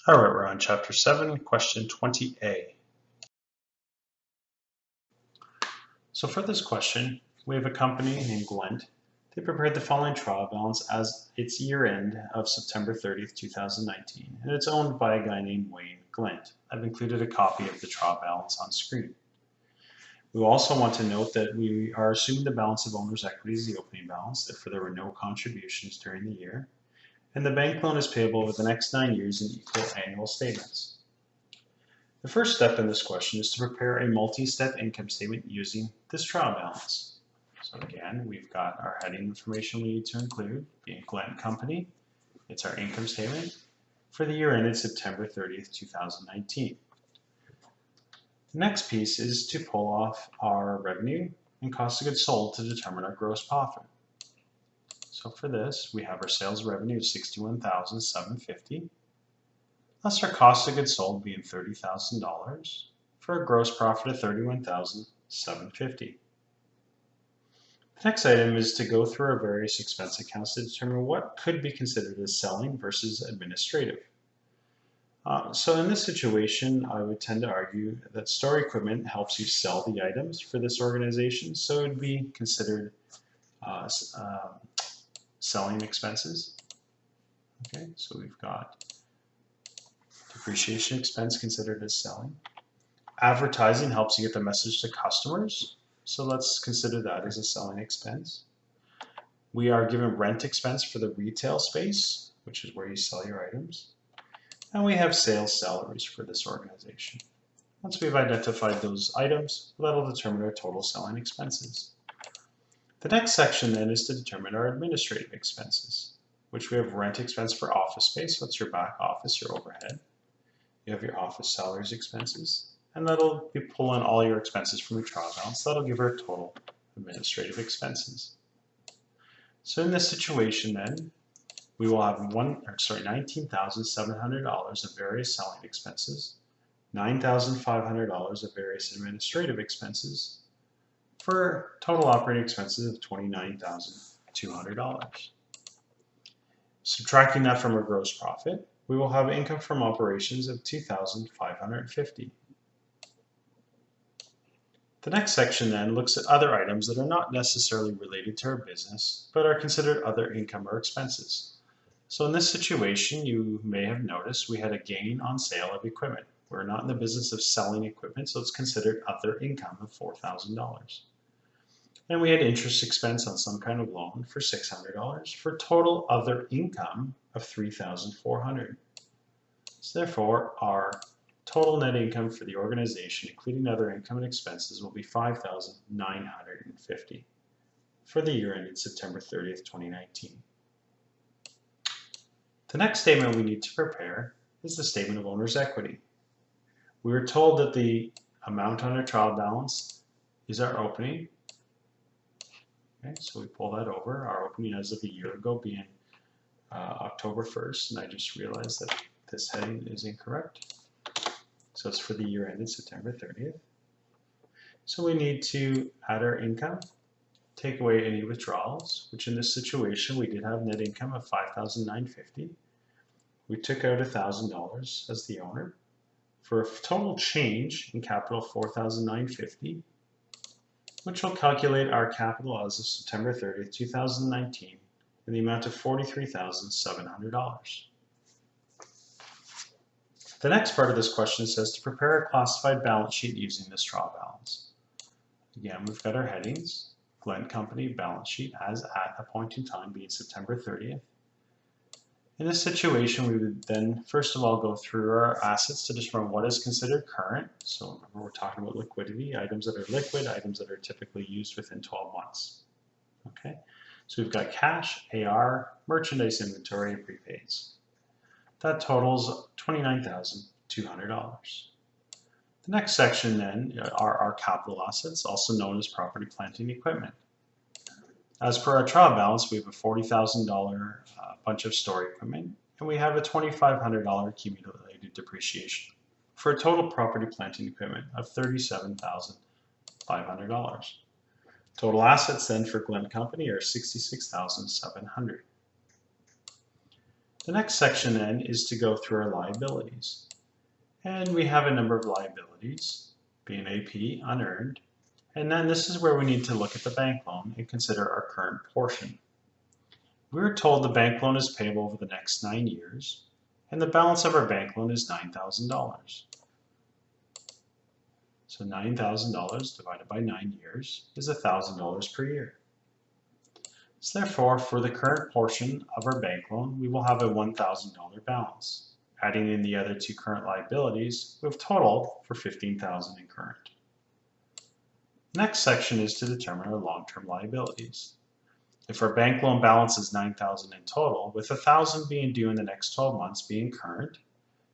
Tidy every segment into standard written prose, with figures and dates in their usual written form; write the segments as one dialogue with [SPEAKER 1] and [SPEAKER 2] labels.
[SPEAKER 1] All right, we're on Chapter 7, Question 20A. So for this question, we have a company named Glent. They prepared the following trial balance as its year end of September 30th, 2019, and it's owned by a guy named Wayne Glent. I've included a copy of the trial balance on screen. We also want to note that we are assuming the balance of owner's equity is the opening balance, therefore there were no contributions during the year, and the bank loan is payable over the next 9 years in equal annual statements. The first step in this question is to prepare a multi-step income statement using this trial balance. So again, we've got our heading information we need to include, being Glent Company. It's our income statement for the year ended September 30th, 2019. The next piece is to pull off our revenue and cost of goods sold to determine our gross profit. So for this, we have our sales revenue of $61,750. Plus our cost of goods sold being $30,000 for a gross profit of $31,750. The next item is to go through our various expense accounts to determine what could be considered as selling versus administrative. So in this situation, I would tend to argue that store equipment helps you sell the items for this organization, so it would be considered selling expenses. Okay, so we've got depreciation expense considered as selling. Advertising helps you get the message to customers, so let's consider that as a selling expense. We are given rent expense for the retail space, which is where you sell your items. And we have sales salaries for this organization. Once we've identified those items, that'll determine our total selling expenses. The next section then is to determine our administrative expenses, which we have rent expense for office space, so that's your back office, your overhead. You have your office salaries expenses, and that'll be pulling all your expenses from your trial balance. That'll give our total administrative expenses. So in this situation then, we will have $19,700 of various selling expenses, $9,500 of various administrative expenses, for total operating expenses of $29,200. Subtracting that from our gross profit, we will have income from operations of $2,550. The next section then looks at other items that are not necessarily related to our business, but are considered other income or expenses. So in this situation, you may have noticed we had a gain on sale of equipment. We're not in the business of selling equipment, so it's considered other income of $4,000. And we had interest expense on some kind of loan for $600 for total other income of $3,400. So therefore, our total net income for the organization, including other income and expenses, will be $5,950 for the year ended September 30th, 2019. The next statement we need to prepare is the statement of owner's equity. We were told that the amount on our trial balance is our opening. Okay, so we pull that over. Our opening as of a year ago being October 1st, and I just realized that this heading is incorrect. So it's for the year ended September 30th. So we need to add our income, take away any withdrawals, which in this situation we did have net income of $5,950. We took out $1,000 as the owner for a total change in capital of $4,950, which will calculate our capital as of September 30th, 2019 in the amount of $43,700. The next part of this question says to prepare a classified balance sheet using this trial balance. Again, we've got our headings, Glent Company balance sheet as at a point in time being September 30th. In this situation, we would then first of all go through our assets to determine what is considered current. So remember, we're talking about liquidity, items that are liquid, items that are typically used within 12 months. Okay, so we've got cash, AR, merchandise inventory, and prepaids. That totals $29,200. The next section then are our capital assets, also known as property, plant, and equipment. As per our trial balance, we have a $40,000 bunch of store equipment, and we have a $2,500 accumulated depreciation for a total property, plant, and equipment of $37,500. Total assets then for Glent Company are $66,700. The next section then is to go through our liabilities. And we have a number of liabilities, being AP, unearned, and then this is where we need to look at the bank loan and consider our current portion. We're told the bank loan is payable over the next 9 years, and the balance of our bank loan is $9,000. So $9,000 divided by 9 years is $1,000 per year. So therefore, for the current portion of our bank loan, we will have a $1,000 balance. Adding in the other two current liabilities, we have total for $15,000 in current. The next section is to determine our long-term liabilities. If our bank loan balance is $9,000 in total, with $1,000 being due in the next 12 months being current,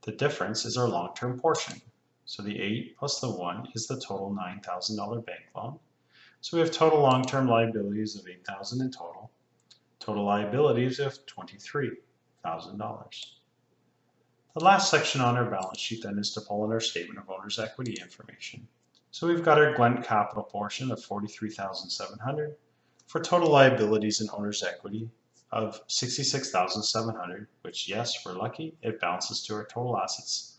[SPEAKER 1] the difference is our long-term portion. So the 8 plus the 1 is the total $9,000 bank loan. So we have total long-term liabilities of $8,000 in total. Total liabilities of $23,000. The last section on our balance sheet then is to pull in our statement of owner's equity information. So we've got our Glent Capital portion of $43,700 for total liabilities and owner's equity of $66,700, which, yes, we're lucky, it bounces to our total assets